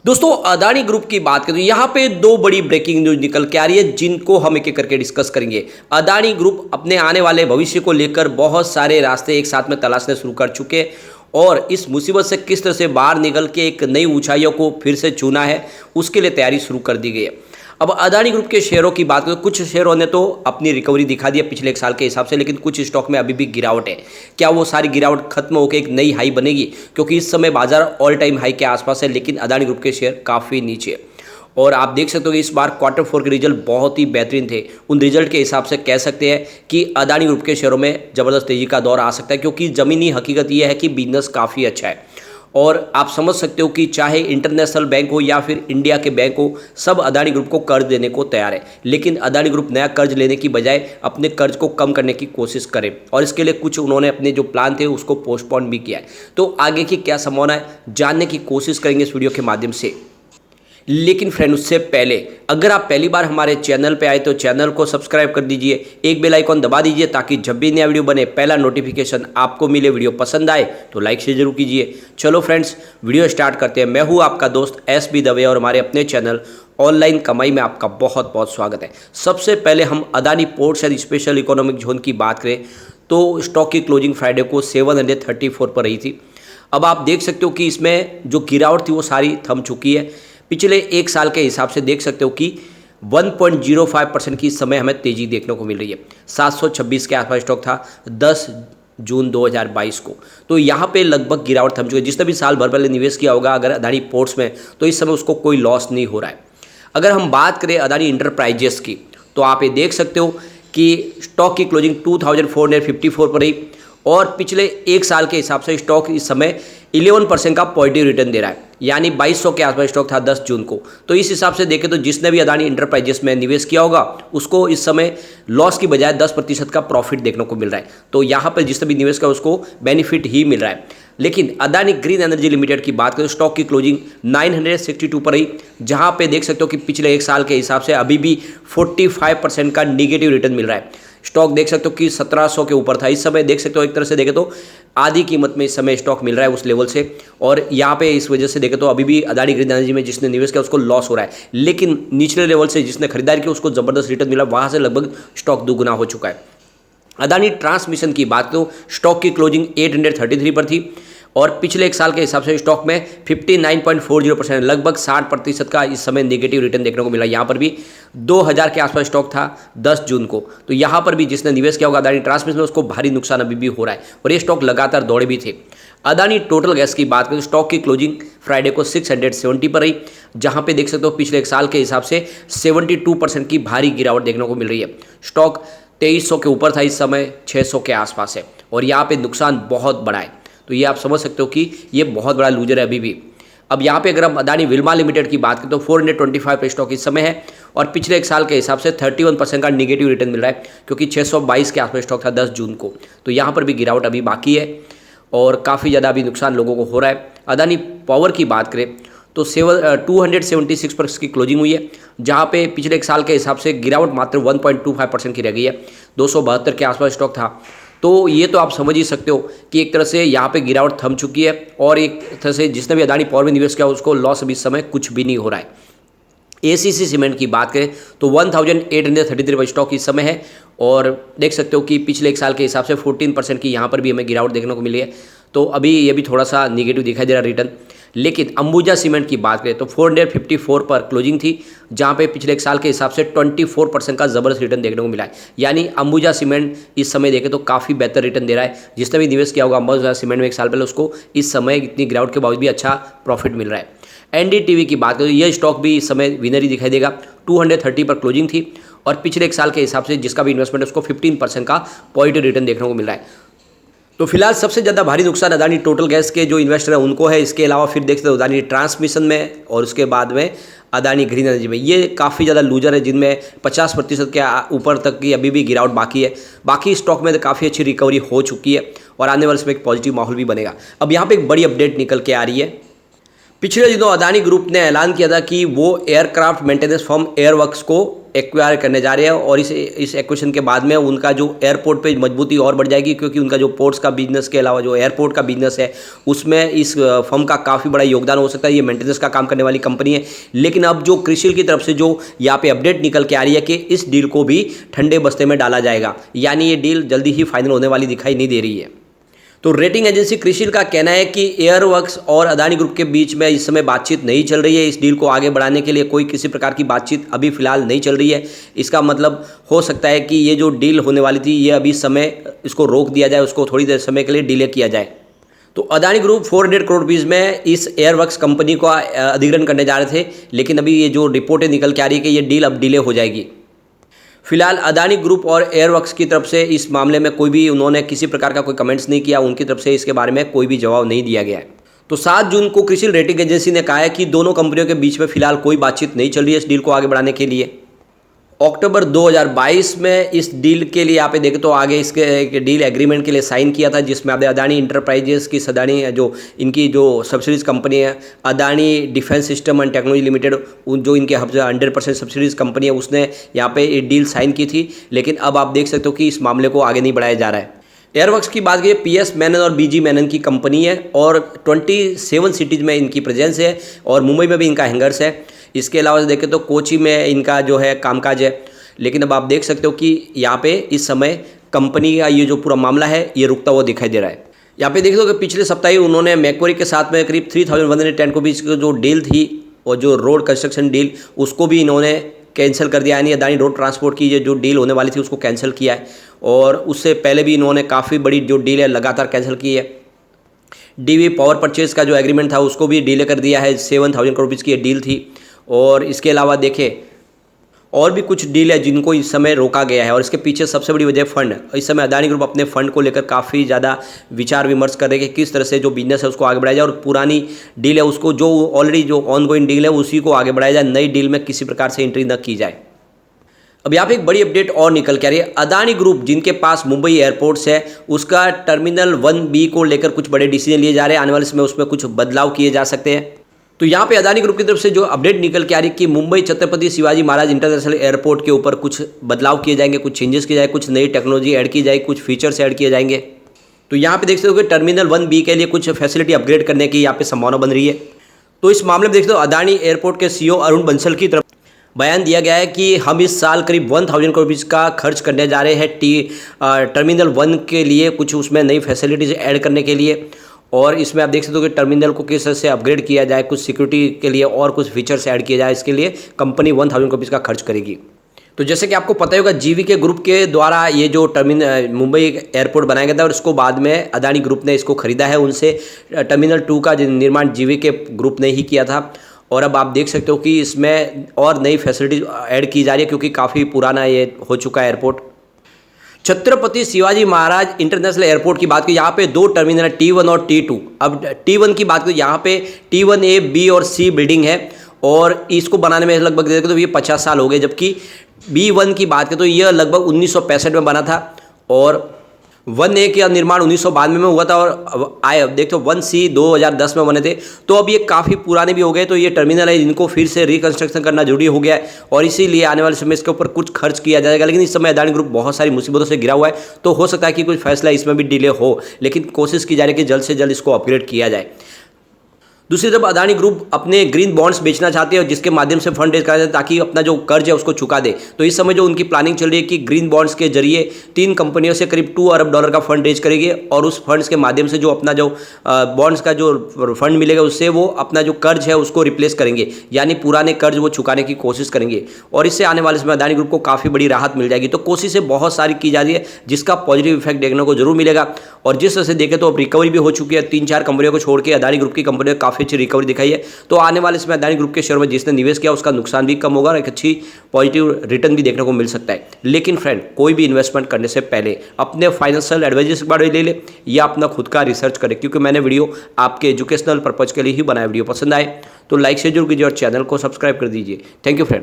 दोस्तों अदानी ग्रुप की बात करें तो यहाँ पे दो बड़ी ब्रेकिंग न्यूज निकल के आ रही है जिनको हम एक एक करके डिस्कस करेंगे। अदानी ग्रुप अपने आने वाले भविष्य को लेकर बहुत सारे रास्ते एक साथ में तलाशने शुरू कर चुके हैं और इस मुसीबत से किस तरह से बाहर निकल के एक नई ऊंचाइयों को फिर से छूना है उसके लिए तैयारी शुरू कर दी गई है। अब अदानी ग्रुप के शेयरों की बात करें तो कुछ शेयरों ने तो अपनी रिकवरी दिखा दी है पिछले एक साल के हिसाब से, लेकिन कुछ स्टॉक में अभी भी गिरावट है। क्या वो सारी गिरावट खत्म होकर एक नई हाई बनेगी? क्योंकि इस समय बाजार ऑल टाइम हाई के आसपास है लेकिन अदानी ग्रुप के शेयर काफ़ी नीचे है। और आप देख सकते हो कि इस बार क्वार्टर 4 के रिजल्ट बहुत ही बेहतरीन थे। उन रिजल्ट के हिसाब से कह सकते हैं कि अदानी ग्रुप के शेयरों में ज़बरदस्त तेज़ी का दौर आ सकता है, क्योंकि ज़मीनी हकीकत यह है कि बिजनेस काफ़ी अच्छा है। और आप समझ सकते हो कि चाहे इंटरनेशनल बैंक हो या फिर इंडिया के बैंक हो, सब अदानी ग्रुप को कर्ज देने को तैयार है। लेकिन अदानी ग्रुप नया कर्ज लेने की बजाय अपने कर्ज को कम करने की कोशिश करे और इसके लिए कुछ उन्होंने अपने जो प्लान थे उसको पोस्टपोन भी किया है। तो आगे की क्या संभावना है जानने की कोशिश करेंगे इस वीडियो के माध्यम से। लेकिन फ्रेंड उससे पहले अगर आप पहली बार हमारे चैनल पे आए तो चैनल को सब्सक्राइब कर दीजिए, एक बेल आइकॉन दबा दीजिए ताकि जब भी नया वीडियो बने पहला नोटिफिकेशन आपको मिले। वीडियो पसंद आए तो लाइक शेयर जरूर कीजिए। चलो फ्रेंड्स वीडियो स्टार्ट करते हैं। मैं हूँ आपका दोस्त एस बी दवे और हमारे अपने चैनल ऑनलाइन कमाई में आपका बहुत बहुत स्वागत है। सबसे पहले हम Adani ports and special economic zone की बात करें तो स्टॉक की क्लोजिंग फ्राइडे को 734 पर रही थी। अब आप देख सकते हो कि इसमें जो गिरावट थी वो सारी थम चुकी है। पिछले एक साल के हिसाब से देख सकते हो कि 1.05% की इस समय हमें तेजी देखने को मिल रही है। 726 के आसपास स्टॉक था 10 जून 2022 को। तो यहाँ पे लगभग गिरावट थम चुकी है। जिसने भी साल भर पहले निवेश किया होगा अगर अदानी पोर्ट्स में, तो इस समय उसको कोई लॉस नहीं हो रहा है। अगर हम बात करें अदानी इंटरप्राइजेस की तो आप ये देख सकते हो कि स्टॉक की क्लोजिंग 2454 पर रही और पिछले एक साल के हिसाब से स्टॉक इस समय 11% का पॉजिटिव रिटर्न दे रहा है, यानी 2200 के आसपास स्टॉक था 10 जून को। तो इस हिसाब से देखें तो जिसने भी अदानी इंटरप्राइजेस में निवेश किया होगा उसको इस समय लॉस की बजाय 10% का प्रॉफिट देखने को मिल रहा है। तो यहाँ पर जिसने भी निवेश किया उसको बेनिफिट ही मिल रहा है। लेकिन अदानी ग्रीन एनर्जी लिमिटेड की बात करें तो स्टॉक की क्लोजिंग 962 पर रही, जहाँ पे देख सकते हो कि पिछले एक साल के हिसाब से अभी भी 45% का निगेटिव रिटर्न मिल रहा है। स्टॉक देख सकते हो कि 1700 के ऊपर था, इस समय देख सकते हो एक तरह से देखें तो आधी कीमत में इस समय स्टॉक मिल रहा है उस लेवल से। और यहाँ पे इस वजह से देखें तो अभी भी अदानी ग्रीन एनर्जी में जिसने निवेश किया उसको लॉस हो रहा है, लेकिन निचले लेवल से जिसने खरीदारी की उसको जबरदस्त रिटर्न मिला, वहाँ से लगभग स्टॉक दुगुना हो चुका है। अदानी ट्रांसमिशन की बात करो स्टॉक की क्लोजिंग 833 पर थी और पिछले एक साल के हिसाब से स्टॉक में 59.40% लगभग 60% का इस समय नेगेटिव रिटर्न देखने को मिला। यहाँ पर भी 2000 के आसपास स्टॉक था 10 जून को। तो यहाँ पर भी जिसने निवेश किया होगा अदानी ट्रांसमिशन में उसको भारी नुकसान अभी भी हो रहा है और ये स्टॉक लगातार दौड़े भी थे। अदानी टोटल गैस की बात करें तो स्टॉक की क्लोजिंग फ्राइडे को 670 पर रही, जहाँ पे देख सकते हो पिछले एक साल के हिसाब से 72% की भारी गिरावट देखने को मिल रही है। स्टॉक 2300 के ऊपर था, इस समय 600 के आसपास है और यहाँ पे नुकसान बहुत बड़ा है। तो ये आप समझ सकते हो कि ये बहुत बड़ा लूजर है अभी भी। अब यहाँ पे अगर हम अदानी विल्मा लिमिटेड की बात करें तो 425 पे स्टॉक इस समय है और पिछले एक साल के हिसाब से 31% का निगेटिव रिटर्न मिल रहा है, क्योंकि 622 के आसपास स्टॉक था 10 जून को। तो यहाँ पर भी गिरावट अभी बाकी है और काफ़ी ज़्यादा अभी नुकसान लोगों को हो रहा है। अदानी पावर की बात करें तो 276 पर इसकी क्लोजिंग हुई है, जहाँ पे पिछले एक साल के हिसाब से गिरावट मात्र 1.25% की रह गई है। 272 के आसपास स्टॉक था। तो ये तो आप समझ ही सकते हो कि एक तरह से यहाँ पे गिरावट थम चुकी है और एक तरह से जिसने भी अदानी पावर में निवेश किया उसको लॉस अभी इस समय कुछ भी नहीं हो रहा है। एसीसी सीमेंट की बात करें तो 1833 पर स्टॉक इस समय है और देख सकते हो कि पिछले एक साल के हिसाब से 14% की यहाँ पर भी हमें गिरावट देखने को मिली है। तो अभी ये भी थोड़ा सा निगेटिव दिखाई दे रहा रिटर्न। लेकिन अंबुजा सीमेंट की बात करें तो 454 पर क्लोजिंग थी, जहाँ पे पिछले एक साल के हिसाब से 24% का ज़बरदस्त रिटर्न देखने को मिला है। यानी अंबुजा सीमेंट इस समय देखें तो काफ़ी बेहतर रिटर्न दे रहा है। जिसने भी निवेश किया होगा अंबुजा सीमेंट में एक साल पहले उसको इस समय इतनी गिरावट के बावजूद भी अच्छा प्रॉफिट मिल रहा है। एनडीटीवी की बात करें तो यह स्टॉक भी इस समय विनर ही दिखाई देगा। 230 पर क्लोजिंग थी और पिछले एक साल के हिसाब से जिसका भी इन्वेस्टमेंट है उसको 15% का पॉजिटिव रिटर्न देखने को मिल रहा है। तो फिलहाल सबसे ज़्यादा भारी नुकसान अदानी टोटल गैस के जो इन्वेस्टर हैं उनको है। इसके अलावा फिर देखते हैं अदानी ट्रांसमिशन में और उसके बाद में अदानी ग्रीन एनर्जी में। ये काफ़ी ज़्यादा लूजर है जिनमें 50% के ऊपर तक की अभी भी गिरावट बाकी है। बाकी स्टॉक में तो काफ़ी अच्छी रिकवरी हो चुकी है और आने वाले समय एक पॉजिटिव माहौल भी बनेगा। अब यहाँ पर एक बड़ी अपडेट निकल के आ रही है। पिछले दिनों अदानी ग्रुप ने ऐलान किया था कि वो एयरक्राफ्ट मेंटेनेंस फर्म एयरवर्क्स को एक्वायर करने जा रहे हैं और इस एक्विजिशन के बाद में उनका जो एयरपोर्ट पे मजबूती और बढ़ जाएगी, क्योंकि उनका जो पोर्ट्स का बिजनेस के अलावा जो एयरपोर्ट का बिजनेस है उसमें इस फर्म का काफ़ी बड़ा योगदान हो सकता है। ये मेंटेनेंस का काम करने वाली कंपनी है। लेकिन अब जो क्रिसिल की तरफ से जो यहाँ पे अपडेट निकल के आ रही है कि इस डील को भी ठंडे बस्ते में डाला जाएगा, यानी ये डील जल्दी ही फाइनल होने वाली दिखाई नहीं दे रही है। तो रेटिंग एजेंसी क्रिसिल का कहना है कि एयरवर्क्स और अदानी ग्रुप के बीच में इस समय बातचीत नहीं चल रही है। इस डील को आगे बढ़ाने के लिए कोई किसी प्रकार की बातचीत अभी फिलहाल नहीं चल रही है। इसका मतलब हो सकता है कि ये जो डील होने वाली थी ये अभी समय इसको रोक दिया जाए, उसको थोड़ी देर समय के लिए डिले किया जाए। तो अदानी ग्रुप 400 करोड़ रुपीज़ में इस एयरवर्क्स कंपनी का अधिग्रहण करने जा रहे थे, लेकिन अभी ये जो रिपोर्टें निकल के आ रही है कि ये डील अब डिले हो जाएगी। फिलहाल अदानी ग्रुप और एयरवर्क्स की तरफ से इस मामले में कोई भी उन्होंने किसी प्रकार का कोई कमेंट्स नहीं किया, उनकी तरफ से इसके बारे में कोई भी जवाब नहीं दिया गया है। तो 7 जून को क्रिसिल रेटिंग एजेंसी ने कहा है कि दोनों कंपनियों के बीच में फिलहाल कोई बातचीत नहीं चल रही है इस डील को आगे बढ़ाने के लिए। अक्टूबर 2022 में इस डील के लिए यहाँ पे देखें तो आगे इसके एक डील एग्रीमेंट के लिए साइन किया था, जिसमें आपने अदानी इंटरप्राइजेस की अदानी जो इनकी जो सब्सिडीज कंपनी है Adani defence system and technology limited, जो इनके 100% सब्सिडीज कंपनी है, उसने यहाँ पे एक डील साइन की थी। लेकिन अब आप देख सकते हो कि इस मामले को आगे नहीं बढ़ाया जा रहा है। एयरवर्क्स की बात करें, PS मेनन और BG मेनन की कंपनी है और 27 सिटीज़ में इनकी प्रेजेंस है और मुंबई में भी इनका हैंगर्स है। इसके अलावा देखें तो कोची में इनका जो है कामकाज है। लेकिन अब आप देख सकते हो कि यहाँ पे इस समय कंपनी का ये जो पूरा मामला है ये रुकता हुआ दिखाई दे रहा है। यहाँ पे देख लो कि पिछले सप्ताह ही उन्होंने मैक्वारी के साथ में करीब 3110 को बीच जो डील थी और जो रोड कंस्ट्रक्शन डील उसको भी इन्होंने कैंसिल कर दिया, यानी अदानी रोड ट्रांसपोर्ट की ये जो डील होने वाली थी उसको कैंसिल किया है। और उससे पहले भी इन्होंने काफ़ी बड़ी जो डील है लगातार कैंसिल की है। DV पावर परचेज का जो एग्रीमेंट था उसको भी डिले कर दिया है, 7000 करोड़ रुपीज़ की ये डील थी। और इसके अलावा देखें और भी कुछ डील है जिनको इस समय रोका गया है और इसके पीछे सबसे बड़ी वजह फंड। इस समय अदानी ग्रुप अपने फंड को लेकर काफ़ी ज़्यादा विचार विमर्श कर रहे हैं कि किस तरह से जो बिजनेस है उसको आगे बढ़ाया जाए और पुरानी डील है उसको जो ऑलरेडी जो ऑनगोइंग डील है उसी को आगे बढ़ाया जाए, नई डील में किसी प्रकार से एंट्री न की जाए। अब यहाँ पे एक बड़ी अपडेट और निकल के आ रही है। अदानी ग्रुप जिनके पास मुंबई एयरपोर्ट्स है उसका टर्मिनल 1B को लेकर कुछ बड़े डिसीजन लिए जा रहे हैं। आने वाले समय उसमें कुछ बदलाव किए जा सकते हैं। तो यहाँ पे अदानी ग्रुप की तरफ से जो अपडेट निकल के आ रही है कि मुंबई छत्रपति शिवाजी महाराज इंटरनेशनल एयरपोर्ट के ऊपर कुछ बदलाव किए जाएंगे, कुछ चेंजेस किए जाएंगे, कुछ नई टेक्नोलॉजी ऐड की जाएगी, कुछ फीचर्स ऐड किए जाएंगे। तो यहाँ पे देख सकते हो कि टर्मिनल 1B के लिए कुछ फैसिलिटी अपग्रेड करने की यहाँ पे संभावना बन रही है। तो इस मामले में देखते हो अदानी एयरपोर्ट के CEO अरुण बंसल की तरफ बयान दिया गया है कि हम इस साल करीब 1000 करोड़ रुपीज़ का खर्च करने जा रहे हैं टर्मिनल 1 के लिए, कुछ उसमें नई फैसिलिटीज ऐड करने के लिए। और इसमें आप देख सकते हो कि टर्मिनल को किस तरह से अपग्रेड किया जाए, कुछ सिक्योरिटी के लिए और कुछ फीचर्स ऐड किए जाए, इसके लिए कंपनी 1000 करोड़ रुपीज़ का खर्च करेगी। तो जैसे कि आपको पता होगा GVK ग्रुप के द्वारा ये जो मुंबई एयरपोर्ट बनाया गया था और इसको बाद में अदानी ग्रुप ने इसको खरीदा है उनसे। टर्मिनल 2 का निर्माण GVK ग्रुप ने ही किया था और अब आप देख सकते हो कि इसमें और नई फैसिलिटीज ऐड की जा रही है क्योंकि काफ़ी पुराना ये हो चुका है airport. Chhatrapati Shivaji Maharaj international airport की बात की, यहाँ पे 2 टर्मिनल है, T1 और T2। अब T1 की बात करें, यहाँ पे T1A, B और C बिल्डिंग है और इसको बनाने में लगभग देखो तो ये 50 साल हो गए, जबकि B1 की बात करें तो यह लगभग 1965 में बना था और 1A का निर्माण 1992 में हुआ था और आए देखो 1C 2010 में बने थे। तो अब ये काफ़ी पुराने भी हो गए, तो ये टर्मिनल है जिनको फिर से रिकंस्ट्रक्शन करना जरूरी हो गया है और इसीलिए आने वाले समय इसके ऊपर कुछ खर्च किया जाएगा। लेकिन इस समय अदानी ग्रुप बहुत सारी मुसीबतों से घिरा हुआ है, तो हो सकता है कि कुछ फैसला इसमें भी डिले हो, लेकिन कोशिश की जा रही है कि जल्द से जल्द इसको अपग्रेड किया जाए। दूसरी तरफ अदानी ग्रुप अपने ग्रीन बॉन्ड्स बेचना चाहते हैं जिसके माध्यम से फंड रेज करा जाए ताकि अपना जो कर्ज है उसको चुका दे। तो इस समय जो उनकी प्लानिंग चल रही है कि ग्रीन बॉन्ड्स के जरिए 3 कंपनियों से करीब $2 अरब का फंड रेज करेगी और उस फंड्स के माध्यम से जो अपना जो बॉन्ड्स का जो फंड मिलेगा उससे वो अपना जो कर्ज है उसको रिप्लेस करेंगे, यानी पुराने कर्ज वो चुकाने की कोशिश करेंगे और इससे आने वाले समय अदानी ग्रुप को काफ़ी बड़ी राहत मिल जाएगी। तो कोशिशें बहुत सारी की जा रही है जिसका पॉजिटिव इफेक्ट देखने को जरूर मिलेगा। और जिस तरह से देखें तो अब रिकवरी भी हो चुकी है, 3-4 कंपनियों को छोड़ के अदानी ग्रुप की कंपनियों काफ़ी अच्छी रिकवरी दिखाई है। तो आने वाले समय अदानी ग्रुप के शेयर में जिसने निवेश किया उसका नुकसान भी कम होगा और एक अच्छी पॉजिटिव रिटर्न भी देखने को मिल सकता है। लेकिन फ्रेंड, कोई भी इन्वेस्टमेंट करने से पहले अपने फाइनेंशियल एडवाइजर्स के बारे में ले ले या अपना खुद का रिसर्च करें, क्योंकि मैंने वीडियो आपके एजुकेशनल पर्पज के लिए ही बनाया। वीडियो पसंद आए तो लाइक से जरूर कीजिए और चैनल को सब्सक्राइब कर दीजिए। Thank you friend.